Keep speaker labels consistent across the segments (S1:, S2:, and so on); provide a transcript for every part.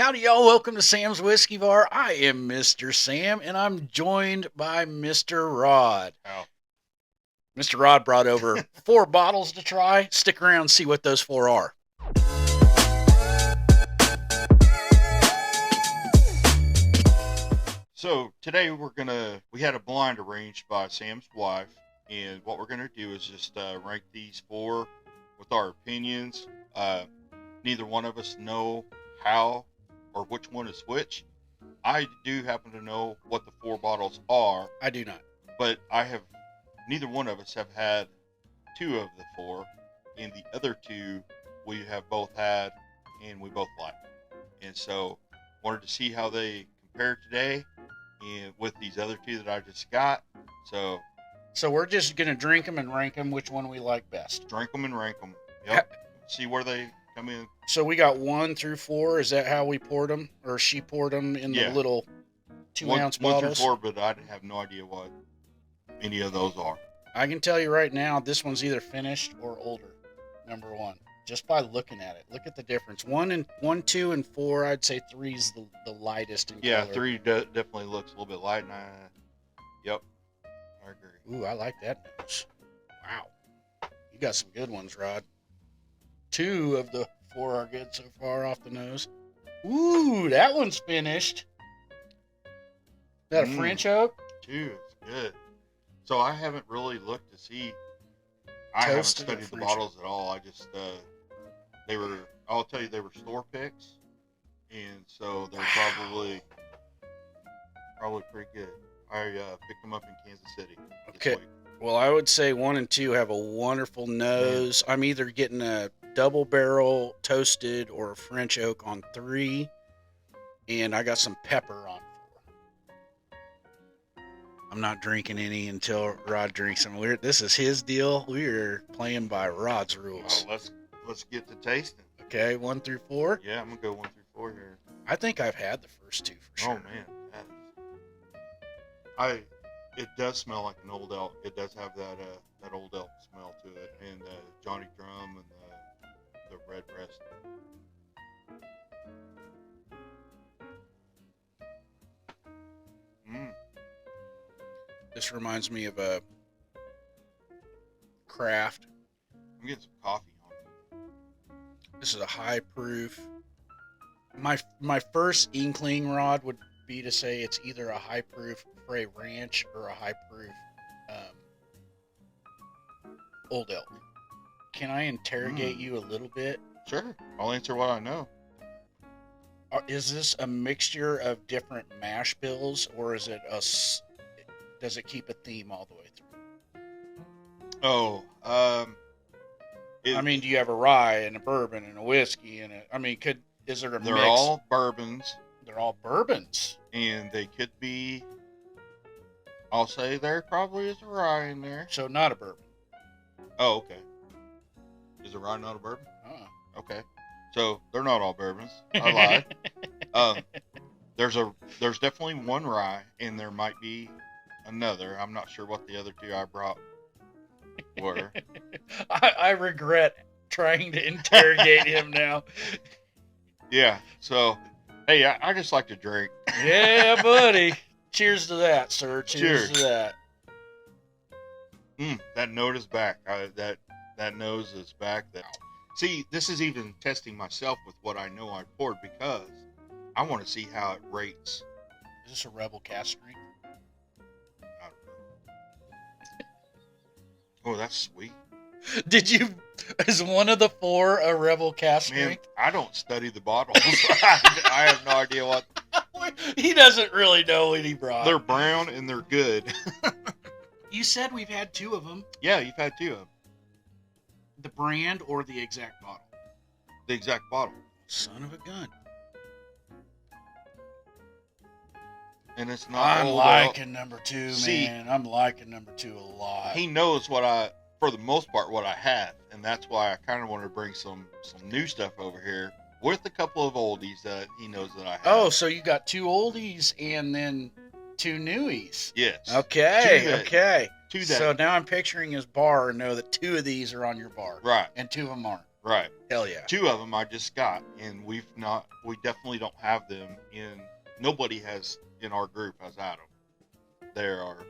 S1: Howdy, y'all. Welcome to Sam's Whiskey Bar. I am Mr. Sam, and I'm joined by Mr. Rod.
S2: Oh.
S1: Mr. Rod brought over 4 bottles to try. Stick around and see what those 4 are.
S2: So today we had a blind arranged by Sam's wife, and what we're gonna do is just rank these 4 with our opinions. Neither one of us know how or which one is which. I do happen to know what the 4 bottles are.
S1: I do not.
S2: But neither one of us have had 2 of the 4, and the other 2 we have both had and we both like. And so wanted to see how they compare today and with these other 2 that I just got. So
S1: we're just going to drink them and rank them which one we like best.
S2: Drink them and rank them. Yep. See where they come in.
S1: So we got 1 through 4. Is that how we poured them? Or she poured them in the little 2-ounce bottles?
S2: 1 through 4, but I have no idea what any of those are.
S1: I can tell you right now, this one's either finished or older, number 1. Just by looking at it. Look at the difference. 1, 2, and 4, I'd say 3 is the lightest in color.
S2: Yeah, 3 definitely looks a little bit light. Yep, I agree.
S1: Ooh, I like that nose. Wow. You got some good ones, Rod. 2 of the 4 are good so far off the nose. Ooh, that one's finished. Is that a French oak?
S2: 2 is good. So I haven't really looked to see. I haven't studied the bottles at all. I just, I'll tell you, they were store picks. And so they're probably pretty good. I picked them up in Kansas City.
S1: Okay. Well, I would say 1 and 2 have a wonderful nose. I'm either getting a double barrel toasted or a French oak on 3. And I got some pepper on 4. I'm not drinking any until Rod drinks them. This is his deal. We're playing by Rod's rules.
S2: Well, let's get to tasting.
S1: Okay, 1 through 4.
S2: Yeah, I'm gonna go 1 through 4 here.
S1: I think I've had the first 2 for sure.
S2: Oh man, it does smell like an old elk. It does have that old elk smell to it, and Johnny Drum and the red breast.
S1: This reminds me of a craft.
S2: I'm getting some coffee on it.
S1: This is a high proof. My first inkling, Rod, would be to say it's either a high proof Frey Ranch or a high proof Old Elk. Can I interrogate you a little bit?
S2: Sure. I'll answer what I know.
S1: Is this a mixture of different mash bills, or is it does it keep a theme all the way through?
S2: Oh,
S1: I mean, do you have a rye and a bourbon and a whiskey and is there a mix?
S2: They're all bourbons.
S1: They're all bourbons.
S2: And they could be, I'll say there probably is a rye in there.
S1: So not a bourbon.
S2: Oh, okay. Is a rye not a bourbon? Okay. So they're not all bourbons. I lied. There's definitely 1 rye, and there might be another. I'm not sure what the other 2 I brought were.
S1: I regret trying to interrogate him now.
S2: Yeah. So, hey, I just like to drink.
S1: Yeah, buddy. Cheers to that, sir. Cheers to that.
S2: That note is back. That nose is back. See, this is even testing myself with what I know I poured, because I want to see how it rates.
S1: Is this a Rebel Cask Strength?
S2: I don't know. Oh, that's sweet.
S1: Is one of the 4 a Rebel Cask Strength?
S2: I don't study the bottles. I have no idea what.
S1: He doesn't really know what he brought.
S2: They're brown and they're good.
S1: You said we've had 2 of them.
S2: Yeah, you've had 2 of them.
S1: The brand or the exact bottle?
S2: The exact bottle.
S1: Son of a gun.
S2: And it's not.
S1: I'm liking number 2, man. I'm liking number 2 a lot.
S2: He knows for the most part, what I have, and that's why I kind of want to bring some new stuff over here with a couple of oldies that he knows that I have.
S1: Oh, so you got 2 oldies and then 2 newies.
S2: Yes.
S1: Okay.
S2: To that.
S1: So now I'm picturing his bar and know that 2 of these are on your bar.
S2: Right.
S1: And 2 of them aren't.
S2: Right.
S1: Hell yeah.
S2: 2 of them I just got, and we definitely don't have them nobody has in our group has had them. They are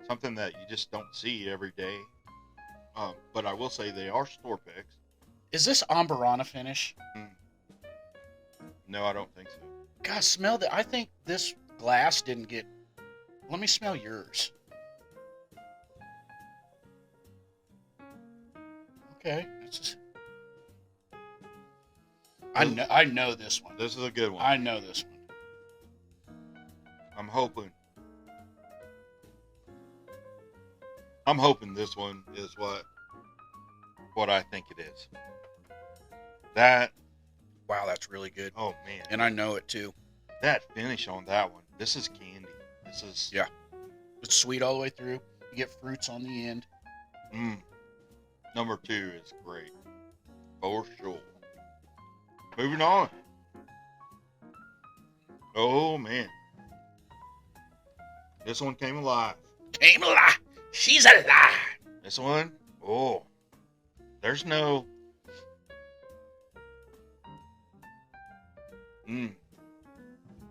S2: something that you just don't see every day. But I will say they are store picks.
S1: Is this Amberana finish?
S2: No, I don't think so.
S1: God, smell that. I think this glass didn't get. Let me smell yours. Okay. I know this one.
S2: This is a good one.
S1: I know this one.
S2: I'm hoping this one is what I think it is.
S1: Wow, that's really good.
S2: Oh man.
S1: And I know it too.
S2: That finish on that one. This is candy.
S1: Yeah. It's sweet all the way through. You get fruits on the end.
S2: Number 2 is great. For sure. Moving on. Oh man. This one came alive.
S1: Came alive. She's alive.
S2: This one, oh. There's no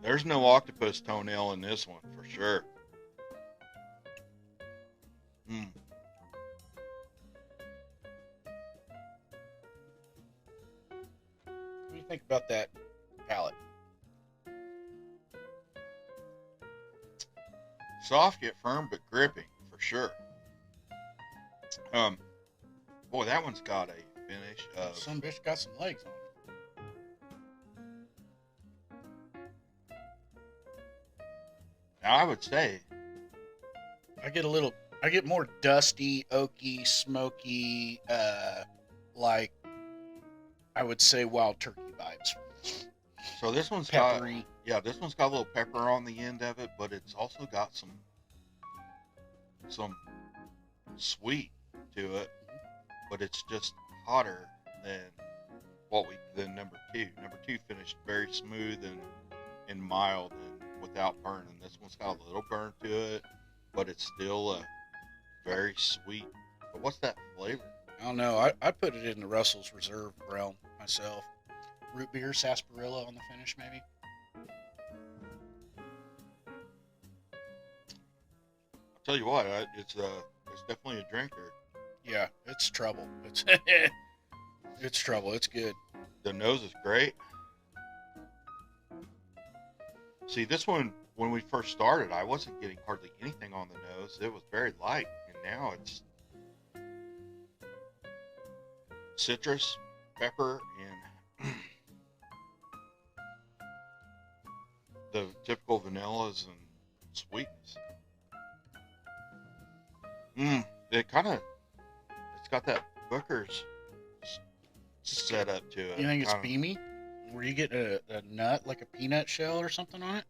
S2: There's no octopus toenail in this one for sure.
S1: What do you think about that palate?
S2: Soft yet firm, but gripping for sure. Boy, that one's got a finish of.
S1: Some bitch got some legs on it.
S2: Now I would say
S1: I get more dusty, oaky, smoky, like I would say wild turkey vibes.
S2: so. This one's
S1: Peppery.
S2: this one's got a little pepper on the end of it, but it's also got some sweet to it. But it's just hotter than number 2. Number 2 finished very smooth and mild and without burning. This one's got a little burn to it, but it's still very sweet. But what's that flavor?
S1: I don't know. I put it in the Russell's Reserve realm myself. Root beer, sarsaparilla on the finish, maybe.
S2: I'll tell you what, it's definitely a drinker.
S1: Yeah, it's trouble. It's trouble. It's good.
S2: The nose is great. See, this one, when we first started, I wasn't getting hardly anything on the nose. It was very light, and now it's citrus, pepper, and the typical vanillas and sweetness. It's got that Booker's set up to it.
S1: You think it's beamy? Where you get a nut, like a peanut shell or something on it?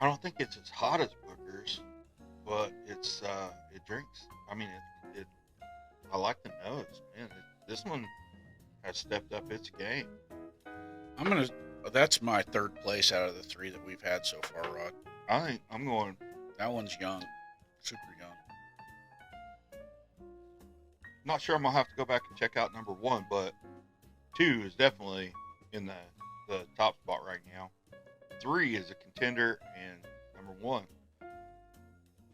S2: I don't think it's as hot as Booker's, but it drinks. I mean, I like the nose, man. This one has stepped up its game.
S1: That's my third place out of the 3 that we've had so far, Rod.
S2: I think I'm going.
S1: That one's young, super young.
S2: Not sure I'm gonna have to go back and check out number 1, but 2 is definitely in the top spot right now. 3 is a contender, and number 1.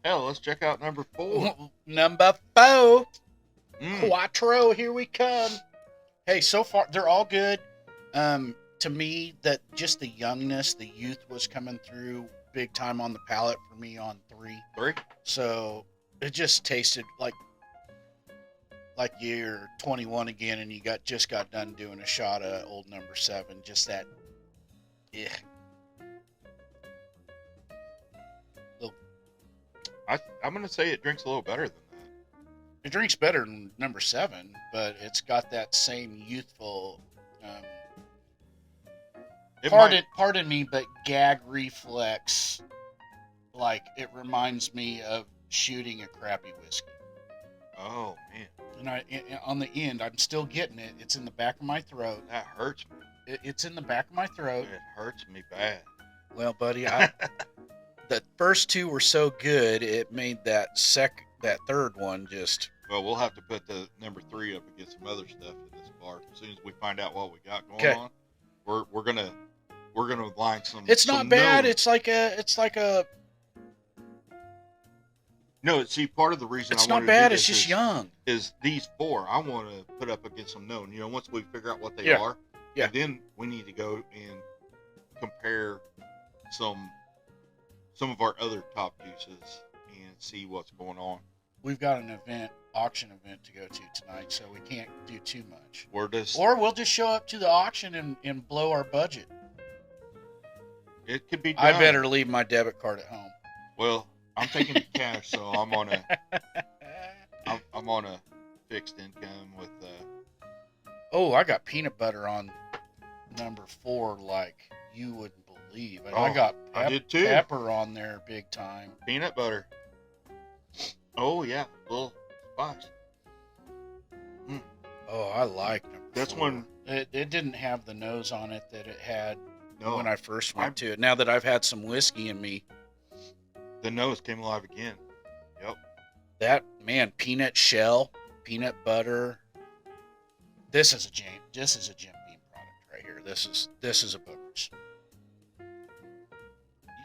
S2: Hell, let's check out number 4.
S1: Number 4. Quattro, here we come. Hey, so far they're all good. To me, that just the youngness, the youth was coming through big time on the palate for me on 3.
S2: 3?
S1: So it just tasted like you're 21 again, and you just got done doing a shot of old number 7. Just that,
S2: I'm gonna say it drinks a little better than that.
S1: It drinks better than number 7, but it's got that same youthful. Pardon me, but gag reflex. Like, it reminds me of shooting a crappy whiskey.
S2: Oh man!
S1: And on the end, I'm still getting it. It's in the back of my throat.
S2: That hurts me.
S1: It's in the back of my throat.
S2: It hurts me bad.
S1: Well, buddy, the first two were so good, it made that third one just.
S2: Well, we'll have to put the number 3 up against some other stuff in this bar. As soon as we find out what we got going on, we're gonna line some.
S1: It's not bad.
S2: known-
S1: It's like a.
S2: No, see, part of the reason
S1: It's
S2: I
S1: not
S2: wanted
S1: bad.
S2: to do
S1: It's
S2: this
S1: just young.
S2: is these 4 I want to put up against some known. Once we figure out what they
S1: Yeah.
S2: are,
S1: Yeah.
S2: and then we need to go and compare some of our other top juices and see what's going on.
S1: We've got an auction event to go to tonight, so we can't do too much.
S2: Or
S1: we'll just show up to the auction and blow our budget.
S2: it could be done.
S1: I better leave my debit card at home.
S2: Well, I'm taking cash, so I'm on a fixed income with.
S1: Oh, I got peanut butter on number 4 like you wouldn't believe. And I got
S2: I did too.
S1: pepper on there big time.
S2: Peanut butter. Oh yeah, a little spice.
S1: Oh, I like number
S2: That's
S1: 4.
S2: one.
S1: It didn't have the nose on it that it had
S2: No,
S1: when I first went to it. Now that I've had some whiskey in me,
S2: the nose came alive again. Yep.
S1: that man, peanut shell, peanut butter. This is a Jim Beam product right here. This is a Booker's.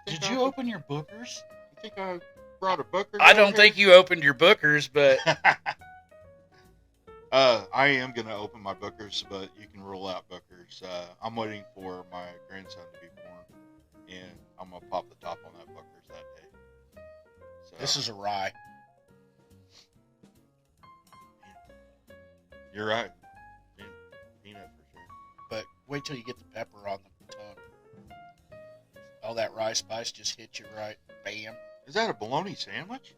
S1: Did you open your Booker's?
S2: You think I brought a Booker?
S1: I don't think you opened your Booker's, but
S2: I am gonna open my Bookers, but you can rule out Bookers. I'm waiting for my grandson to be born, and I'm gonna pop the top on that Bookers that day. So,
S1: this is a rye.
S2: You're right. Peanut for sure.
S1: But wait till you get the pepper on the tongue. All that rye spice just hits you right. Bam.
S2: Is that a bologna sandwich?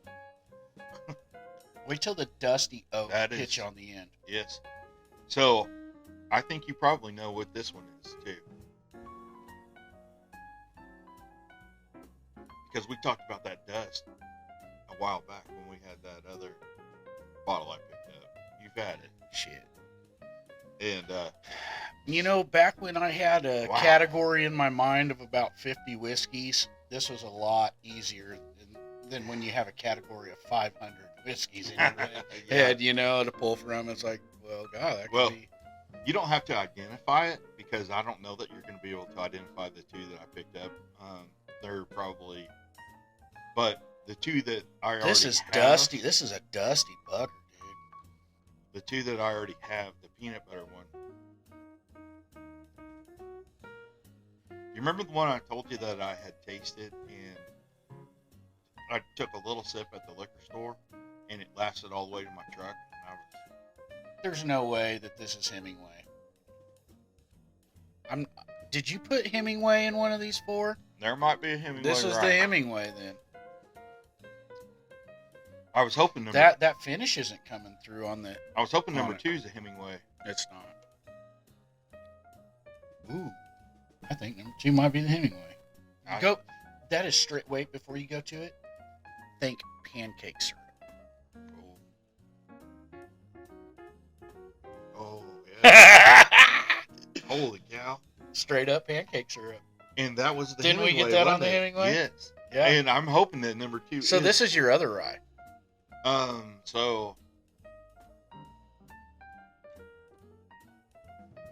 S1: Wait till the dusty oak
S2: That
S1: hits
S2: is-
S1: you on the end.
S2: Yes. So, I think you probably know what this one is too, because we talked about that dust a while back when we had that other bottle I picked up. You've had it,
S1: Shit.
S2: and
S1: You know, back when I had a
S2: Wow.
S1: category in my mind of about 50 whiskeys, this was a lot easier than when you have a category of 500 whiskeys in your head, you know, to pull from. It's like, well, God, that could
S2: Well,
S1: be...
S2: you don't have to identify it, because I don't know that you're going to be able to identify the 2 that I picked up. They're probably, but the 2 that I already
S1: This is
S2: have,
S1: dusty. This is a dusty butter, dude.
S2: The 2 that I already have, the peanut butter one. You remember the one I told you that I had tasted, and I took a little sip at the liquor store, and it lasted all the way to my truck, and I was,
S1: There's no way that this is Hemingway. Did you put Hemingway in one of these 4?
S2: there might be a Hemingway.
S1: This is
S2: right.
S1: the Hemingway then.
S2: I was hoping number.
S1: That finish isn't coming through on the...
S2: I was hoping
S1: on
S2: number
S1: it.
S2: 2 is a Hemingway.
S1: It's not. Ooh. I think number 2 might be the Hemingway.
S2: I-
S1: Go. That is straight. Wait, before you go to it, think pancake syrup.
S2: Oh yeah. Holy cow!
S1: Straight up pancake syrup.
S2: And that was the
S1: Didn't we
S2: Hemingway.
S1: get that on
S2: wasn't
S1: the
S2: it?
S1: Hemingway?
S2: Yes.
S1: Yeah.
S2: And I'm hoping that number 2.
S1: So this is your other rye.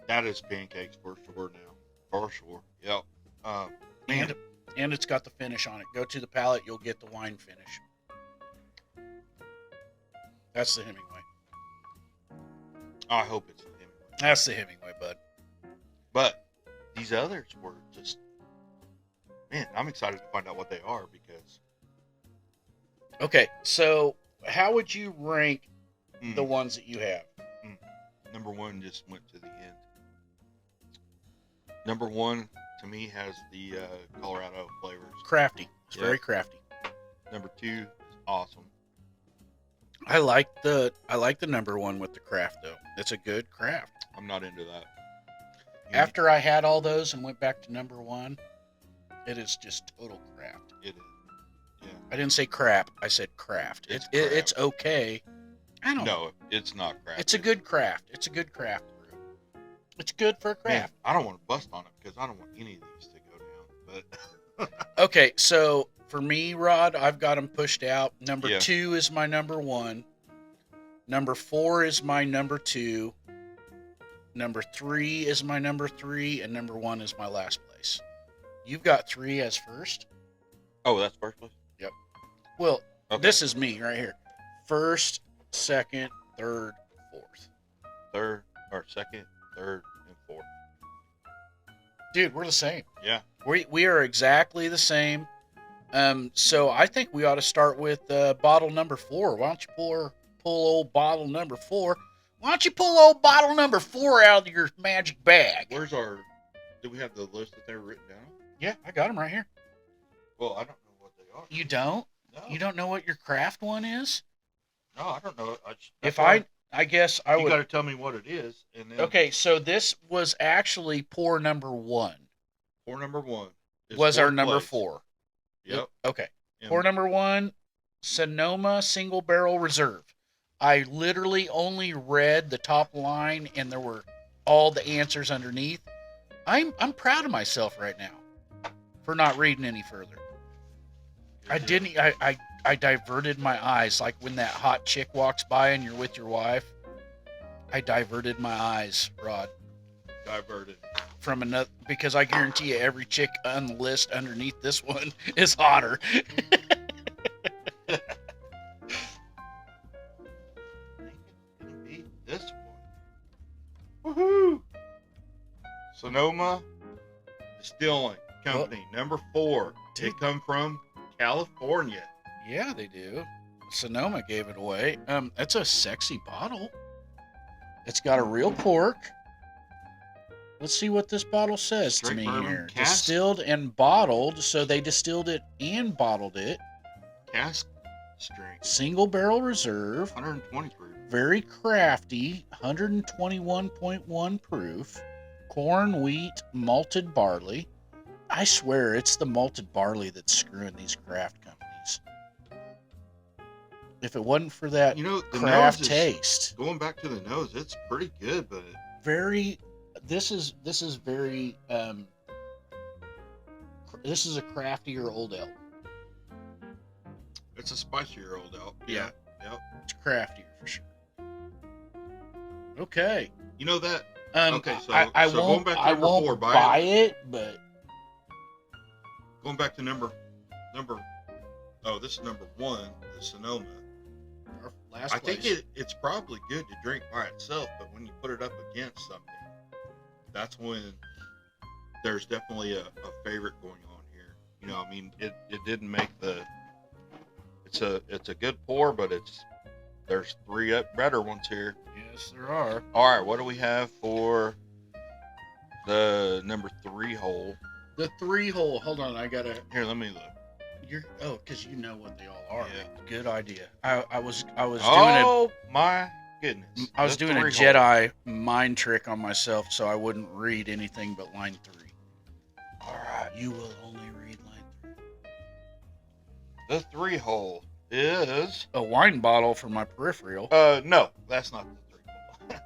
S2: That is pancakes for sure now. For sure. Yep. Man,
S1: And it's got the finish on it. Go to the palate, you'll get the wine finish. That's the Hemingway.
S2: I hope it's the Hemingway.
S1: That's the Hemingway, bud.
S2: But these others were just, man, I'm excited to find out what they are, because
S1: Okay, so how would you rank
S2: mm,
S1: the ones that you have?
S2: number 1 just went to the end. Number 1 to me has the Colorado flavors.
S1: Crafty. It's
S2: Yeah.
S1: very crafty.
S2: Number 2 is awesome.
S1: I like the number 1 with the craft though. It's a good craft.
S2: I'm not into that.
S1: After I had all those and went back to number 1, it is just total craft.
S2: It is. Yeah.
S1: I didn't say crap. I said craft.
S2: It's
S1: It's
S2: craft.
S1: okay. I don't know.
S2: No, it's not craft.
S1: It's a good craft. It's a good craft brew. It's good for a
S2: Man,
S1: craft.
S2: I don't want to bust on it, because I don't want any of these to go down. But
S1: Okay, so for me, Rod, I've got them pushed out. Number
S2: Yeah.
S1: 2 is my number 1. Number 4 is my number 2. Number 3 is my number 3, and number 1 is my last place. You've got 3 as first.
S2: Oh, that's first place?
S1: Well,
S2: Okay.
S1: this is me right here. First, second, third, fourth.
S2: Third, or second, third, and fourth.
S1: Dude, we're the same.
S2: Yeah.
S1: We are exactly the same. So I think we ought to start with bottle number 4. Why don't you pull old bottle number 4? Why don't you pull old bottle number 4 out of your magic bag?
S2: Where's our... Do we have the list that they're written down?
S1: Yeah, I got them right here.
S2: Well, I don't know what they are.
S1: You don't?
S2: No.
S1: You don't know what your craft one is?
S2: No, I don't know.
S1: I guess I
S2: You
S1: would.
S2: got to tell me what it is, and then...
S1: Okay, so this was actually pour number 1.
S2: Pour number 1.
S1: Was our number 4.
S2: Yep.
S1: Okay.
S2: And
S1: Pour number 1, Sonoma Single Barrel Reserve. I literally only read the top line, and there were all the answers underneath. I'm proud of myself right now for not reading any further. I didn't. I diverted my eyes, like when that hot chick walks by and you're with your wife. I diverted my eyes, Rod,
S2: Diverted.
S1: from another, because I guarantee you every chick on the list underneath this one is hotter.
S2: Beat this one. Woohoo! Sonoma Distilling Company, number 4. They
S1: Dude.
S2: come from California.
S1: Yeah, they do. Sonoma gave it away. It's a sexy bottle. It's got a real cork. Let's see what this bottle says
S2: Straight
S1: to me
S2: bourbon
S1: here.
S2: cask.
S1: Distilled and bottled, so they distilled it and bottled it.
S2: Cask strength,
S1: Single barrel reserve.
S2: 120 proof.
S1: Very crafty. 121.1 proof. Corn, wheat, malted barley. I swear it's the malted barley that's screwing these craft companies. If it wasn't for that
S2: You know, the
S1: craft
S2: nose is,
S1: taste,
S2: going back to the nose, it's pretty good, but
S1: very. This is very. This is a craftier old ale.
S2: it's a spicier old elk.
S1: Yeah.
S2: Yep.
S1: It's craftier for sure. Okay.
S2: You know that? Okay, so-
S1: I
S2: so
S1: won't.
S2: going back to
S1: I
S2: number
S1: won't
S2: 4,
S1: buy it, but
S2: Going back to number. Oh, this is number 1, the Sonoma.
S1: our last
S2: I
S1: place.
S2: think it's probably good to drink by itself, but when you put it up against something, that's when there's definitely a favorite going on here. You know, I mean, it didn't make the. It's a good pour, but there's 3 better ones here.
S1: Yes, there are.
S2: All right, what do we have for the number 3 hole?
S1: The 3-hole. Hold on, I gotta.
S2: Here, let me look.
S1: Because you know what they all are.
S2: Yeah.
S1: Good idea. I was
S2: Oh my goodness!
S1: doing a
S2: 3 hole.
S1: Jedi mind trick on myself, so I wouldn't read anything but line 3.
S2: All right,
S1: You will only read line 3.
S2: the 3 hole is.
S1: A wine bottle for my peripheral.
S2: No, that's not the 3 hole.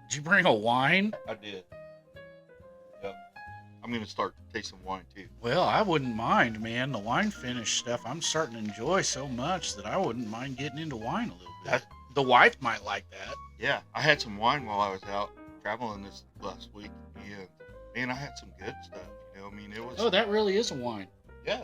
S1: Did you bring a wine?
S2: I did. Yep. I'm gonna start tasting wine too.
S1: Well, I wouldn't mind, man. The wine finish stuff I'm starting to enjoy so much that I wouldn't mind getting into wine a little bit. The wife might like that.
S2: Yeah, I had some wine while I was out traveling this last week, and man, I had some good stuff. You know, I mean, it was.
S1: Oh, that really is a wine.
S2: Yeah.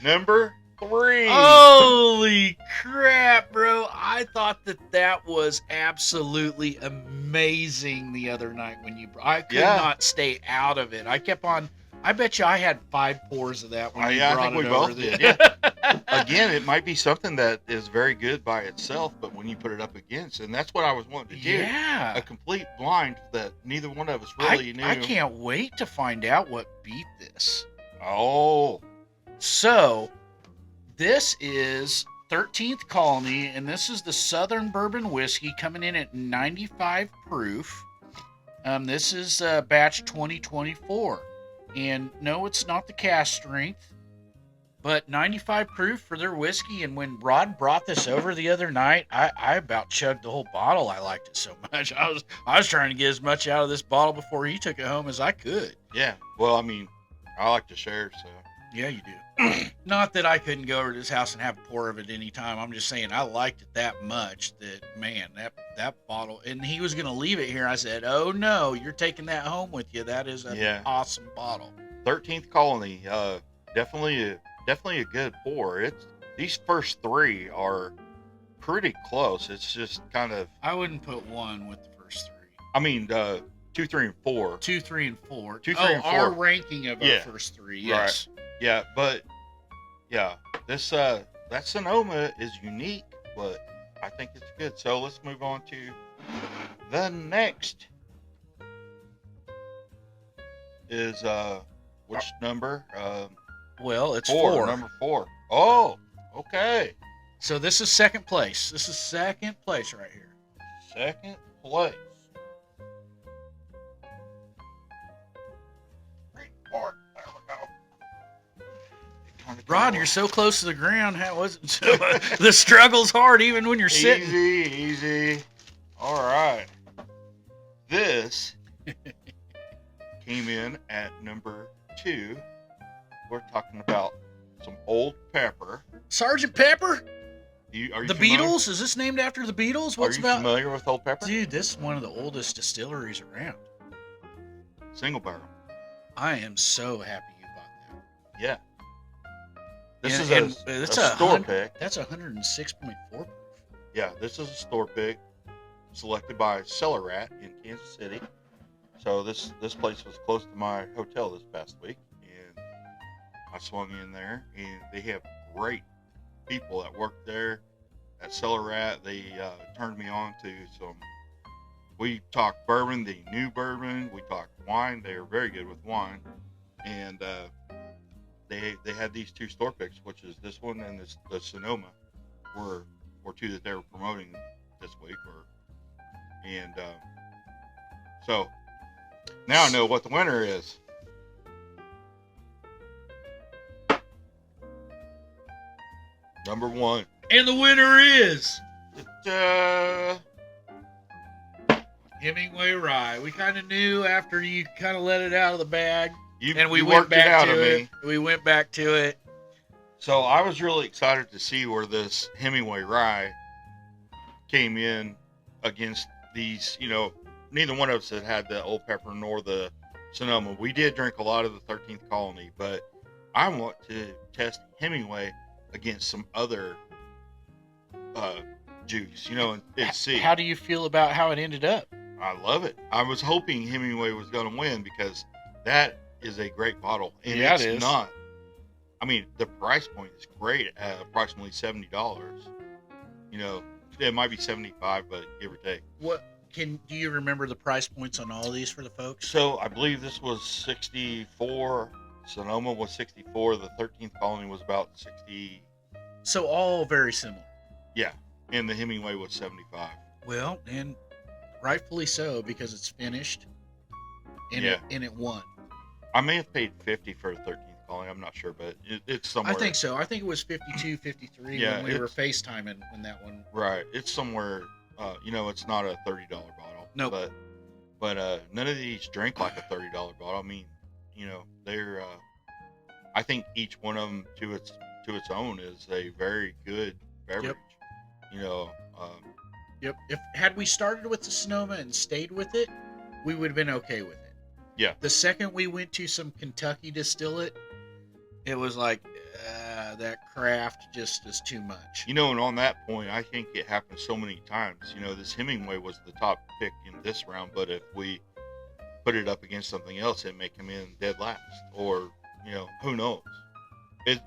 S2: Number 3.
S1: Holy crap, bro. I thought that was absolutely amazing the other night when I could
S2: Yeah.
S1: not stay out of it. I kept on. I bet you I had 5 pours of that when you
S2: Yeah, I
S1: brought
S2: think we
S1: it over
S2: both
S1: there.
S2: did. Yeah. Again, it might be something that is very good by itself, but when you put it up against, and that's what I was wanting to do.
S1: Yeah.
S2: A complete blind that neither one of us really knew.
S1: I can't wait to find out what beat this.
S2: Oh,
S1: So, this is 13th Colony, and this is the Southern Bourbon Whiskey coming in at 95 proof. This is batch 2024. And no, it's not the cast strength. But 95 proof for their whiskey, and when Rod brought this over the other night, I about chugged the whole bottle. I liked it so much. I was trying to get as much out of this bottle before he took it home as I could.
S2: Yeah. Well, I mean, I like to share, so.
S1: Yeah, you do. Not that I couldn't go over to his house and have a pour of it any time. I'm just saying I liked it that much that, man, that bottle. And he was going to leave it here. I said, oh, no, you're taking that home with you. That is an awesome bottle.
S2: 13th Colony, definitely a good pour. These first three are pretty close. It's just kind of.
S1: I wouldn't put one with the first three.
S2: I mean, 2, 3, and 4.
S1: 2, 3, and 4.
S2: 2, 3, and 4.
S1: Our ranking of our first three. Yes.
S2: Right. Yeah, but yeah, this that Sonoma is unique, but I think it's good. So let's move on to the next. Is which number?
S1: Well, it's
S2: 4.
S1: 4.
S2: Number 4. Oh, okay.
S1: So this is second place. This is second place right here.
S2: Second place. There we go.
S1: Rod, you're so close to the ground. How was it? The struggle's hard even when you're sitting.
S2: Easy. All right. This came in at number 2. We're talking about some Old Pepper.
S1: Sergeant Pepper?
S2: Are you
S1: the
S2: familiar?
S1: Beatles? Is this named after the Beatles? What's
S2: Are you
S1: about?
S2: familiar with Old Pepper?
S1: Dude, this is one of the oldest distilleries around.
S2: Single barrel.
S1: I am so happy you bought that.
S2: Yeah. This
S1: And
S2: is
S1: it's
S2: a store pick.
S1: That's 106.4 proof.
S2: Yeah, this is a store pick selected by Cellar Rat in Kansas City. So this place was close to my hotel this past week, and I swung in there, and they have great people that work there at Cellar Rat. They turned me on to some. We talked bourbon, the new bourbon. We talked wine. They are very good with wine, and they had these 2 store picks, which is this one and the Sonoma, were 2 that they were promoting this week, and so now I know what the winner is. Number 1.
S1: And the winner is Hemingway Rye. We kind of knew after you kind of let it out of the bag, and we went back to it. We went back to it.
S2: So I was really excited to see where this Hemingway Rye came in against these. Neither one of us had the Old Pepper nor the Sonoma. We did drink a lot of the 13th Colony, but I want to test Hemingway against some other juice, and see.
S1: How do you feel about how it ended up?
S2: I love it. I was hoping Hemingway was going to win because that is a great bottle. And
S1: yeah,
S2: it's
S1: it is.
S2: Not. I mean, the price point is great at approximately $70. It might be 75, but give or take.
S1: Do you remember the price points on all of these for the folks?
S2: So I believe this was 64. Sonoma was 64. The 13th Colony was about 60.
S1: So all very similar.
S2: Yeah, and the Hemingway was 75.
S1: Well, and rightfully so because it's finished, and it won.
S2: I may have paid 50 for the 13th Colony. I'm not sure, but it's somewhere.
S1: I think so. I think it was 52, 53 when we were FaceTiming when that one.
S2: Right, it's somewhere. It's not a $30 bottle.
S1: No,
S2: but none of these drink like a $30 bottle. I mean, they're. I think each one of them to its own is a very good beverage.
S1: Yep. Yep. If had we started with the Sonoma and stayed with it, we would have been okay with it.
S2: Yeah.
S1: The second we went to some Kentucky distillate, it was like that craft just is too much.
S2: And on that point, I think it happened so many times. This Hemingway was the top pick in this round, but if we put it up against something else, it may come in dead last, or who knows.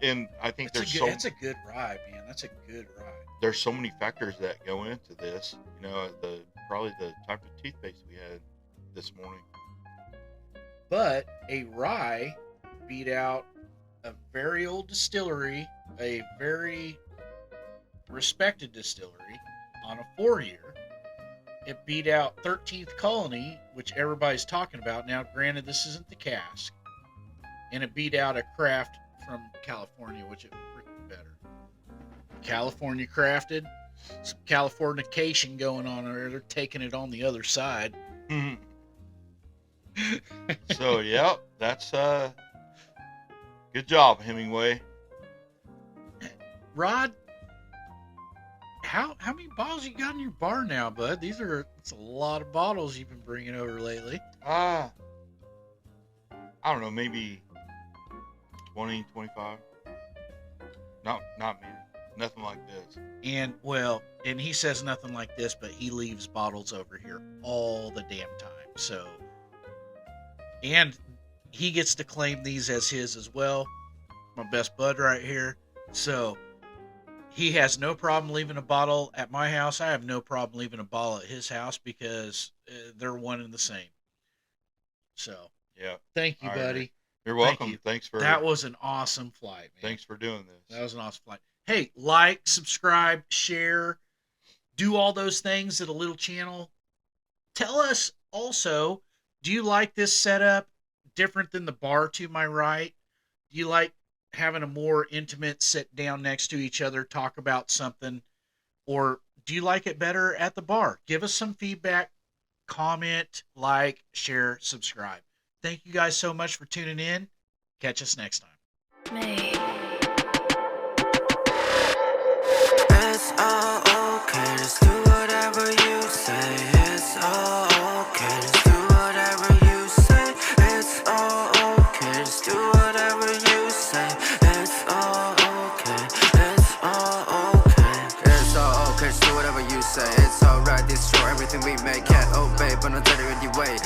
S2: And I think
S1: that's a good rye, man. That's a good rye.
S2: There's so many factors that go into this. Probably the type of toothpaste we had this morning.
S1: But a rye beat out a very old distillery, a very respected distillery on a 4-year. It beat out 13th Colony, which everybody's talking about. Now, granted, this isn't the cask. And it beat out a craft from California, which is freaking better. California crafted, some Californication going on there. They're taking it on the other side.
S2: So, yep, that's good job, Hemingway.
S1: Rod, how many bottles you got in your bar now, bud? It's a lot of bottles you've been bringing over lately.
S2: I don't know, maybe 20, 25. Not many. Nothing like this.
S1: And he says nothing like this, but he leaves bottles over here all the damn time. So, and he gets to claim these as his as well. My best bud right here. So, he has no problem leaving a bottle at my house. I have no problem leaving a bottle at his house because they're one and the same. So,
S2: yeah.
S1: Thank you, buddy.
S2: You're welcome.
S1: Thank you.
S2: Thanks for
S1: That was an awesome flight, man.
S2: Thanks for doing this.
S1: That was an awesome flight. Hey, like, subscribe, share, do all those things at a little channel. Tell us also, do you like this setup different than the bar to my right? Do you like having a more intimate sit down next to each other, talk about something? Or do you like it better at the bar? Give us some feedback, comment, like, share, subscribe. Thank you guys so much for tuning in. Catch us next time.
S3: It's all okay, just do whatever you say. It's all okay, just do whatever you say. It's all okay, just do whatever you say. It's all okay, it's all okay. It's all okay, just do whatever you say. It's alright, destroy everything we make. Can't obey, but not tell you anyway.